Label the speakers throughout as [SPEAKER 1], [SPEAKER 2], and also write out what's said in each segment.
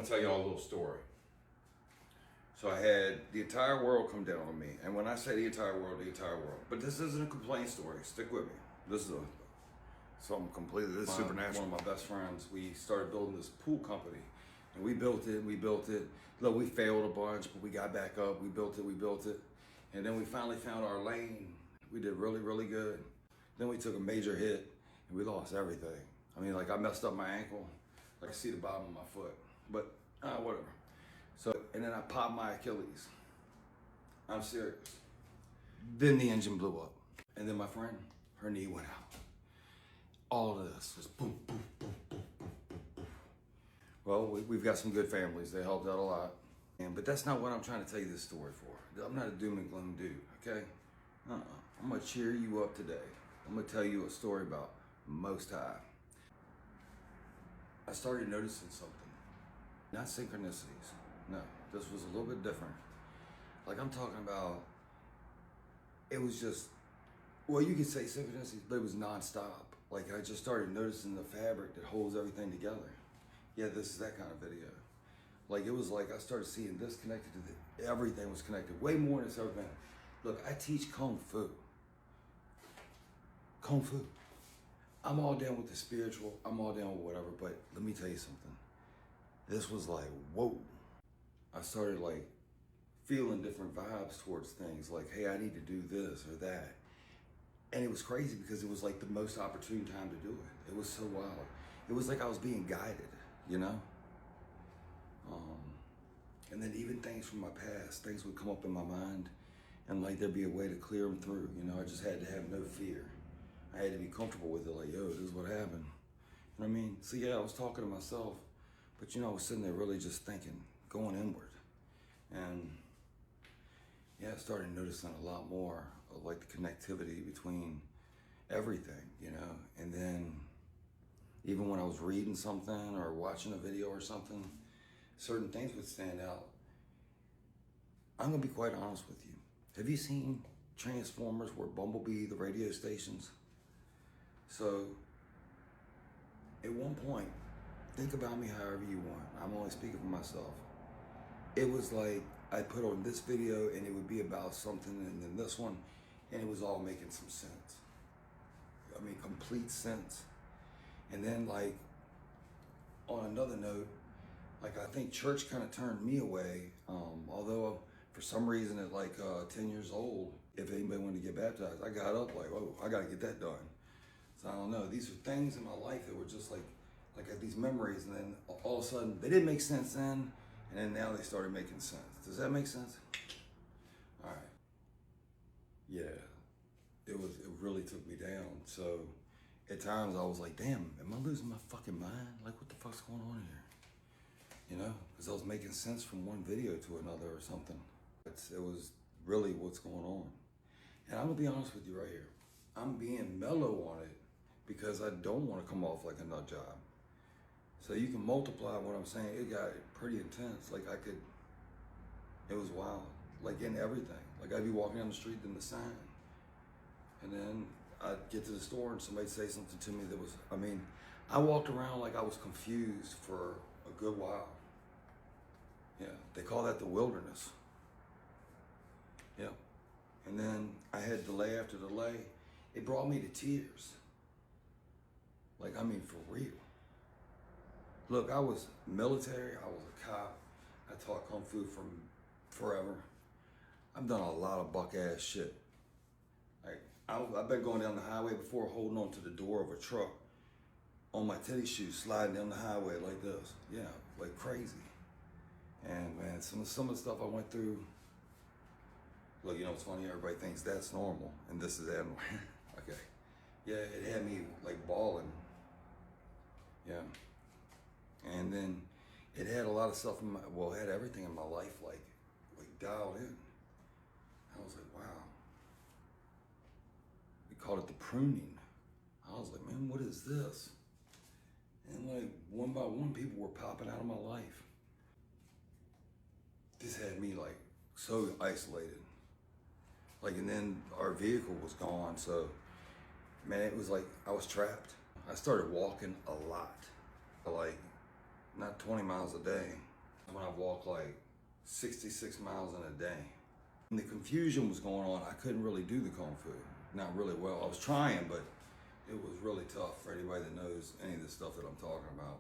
[SPEAKER 1] tell y'all a little story. So I had the entire world come down on me. And when I say the entire world, But this isn't a complaint story. Stick with me. This is something completely, this is supernatural. One of my best friends, we started building this pool company. And we built it. Look, we failed a bunch, but we got back up. We built it. And then we finally found our lane. We did really, really good. Then we took a major hit and we lost everything. I mean, like I messed up my ankle. Like I see the bottom of my foot, but whatever. So, and then I popped my Achilles. I'm serious. Then the engine blew up. And then my friend, her knee went out. All of this was boom, boom, boom, boom, boom, boom, boom. Well, we've got some good families. They helped out a lot. But that's not what I'm trying to tell you this story for. I'm not a doom and gloom dude, okay? I'm gonna cheer you up today. I'm gonna tell you a story about Most High. I started noticing something. Not synchronicities. No, this was a little bit different. Like I'm talking about, it was just, well, you could say synchronicities, but it was nonstop. Like I just started noticing the fabric that holds everything together. Yeah, this is that kind of video. Like it was like I started seeing this connected to everything was connected, way more than it's ever been. Look, I teach Kung Fu. Kung Fu. I'm all down with the spiritual, I'm all down with whatever, but let me tell you something. This was like, whoa. I started like feeling different vibes towards things, like, hey, I need to do this or that. And it was crazy because it was like the most opportune time to do it. It was so wild. It was like I was being guided, you know? And then even things from my past, things would come up in my mind and like there'd be a way to clear them through, you know? I just had to have no fear. I had to be comfortable with it, like, yo, this is what happened. You know what I mean? So yeah, I was talking to myself, but you know, I was sitting there really just thinking, going inward. And yeah, I started noticing a lot more of like the connectivity between everything, you know? And then even when I was reading something or watching a video or something, certain things would stand out. I'm gonna be quite honest with you. Have you seen Transformers where Bumblebee, the radio stations? So at one point, think about me however you want. I'm only speaking for myself. It was like I put on this video and it would be about something, and then this one, and it was all making some sense. I mean, complete sense. And then like, on another note, like I think church kind of turned me away, although for some reason at like 10 years old, if anybody wanted to get baptized, I got up like, oh, I gotta get that done. So I don't know, these are things in my life that were just like these memories, and then all of a sudden, they didn't make sense then, and then now they started making sense. Does that make sense? All right. Yeah, it really took me down. So at times I was like, damn, am I losing my fucking mind? Like what the fuck's going on here? You know, because I was making sense from one video to another or something. It was really what's going on. And I'm gonna be honest with you right here. I'm being mellow on it because I don't want to come off like a nut job. So you can multiply what I'm saying. It got pretty intense. Like it was wild. Like in everything. Like I'd be walking down the street in the sign. And then I'd get to the store and somebody'd say something to me that was, I mean, I walked around like I was confused for a good while. Yeah, they call that the wilderness. Yeah. And then I had delay after delay. It brought me to tears. Like, I mean, for real. Look, I was military, I was a cop. I taught Kung Fu from forever. I've done a lot of buck ass shit. Like, I've been going down the highway before, holding on to the door of a truck on my tennis shoes, sliding down the highway like this. Yeah, like crazy. And man, some of the stuff I went through, look, you know, it's funny, everybody thinks that's normal, and this is abnormal. Okay. Yeah, it had me like bawling. Yeah. And then it had a lot of stuff in it had everything in my life like dialed in. I was like, wow. We called it the pruning. I was like, man, what is this? And like one by one, people were popping out of my life. This had me like so isolated. Like, and then our vehicle was gone. So man, it was like I was trapped. I started walking a lot, like not 20 miles a day, when I walked like 66 miles in a day. And the confusion was going on. I couldn't really do the Kung Fu. Not really well. I was trying, but it was really tough for anybody that knows any of the stuff that I'm talking about.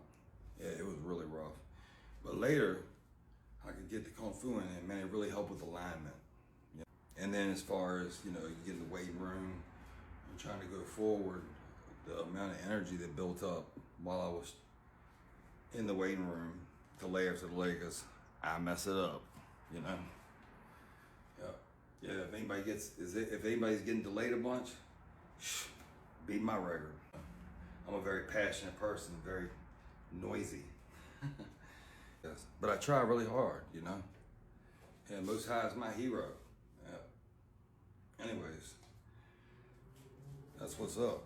[SPEAKER 1] Yeah, it was really rough. But later, I could get the Kung Fu in, and man, it really helped with alignment. You know? And then as far as, you know, you get in the weight room and trying to go forward, the amount of energy that built up while I was in the waiting room, the layers of the Lakers, I mess it up, you know? Yeah, if anybody if anybody's getting delayed a bunch, beat my record. I'm a very passionate person, very noisy. Yes, but I try really hard, you know? Yeah, Most High is my hero. Yeah. Anyways, that's what's up.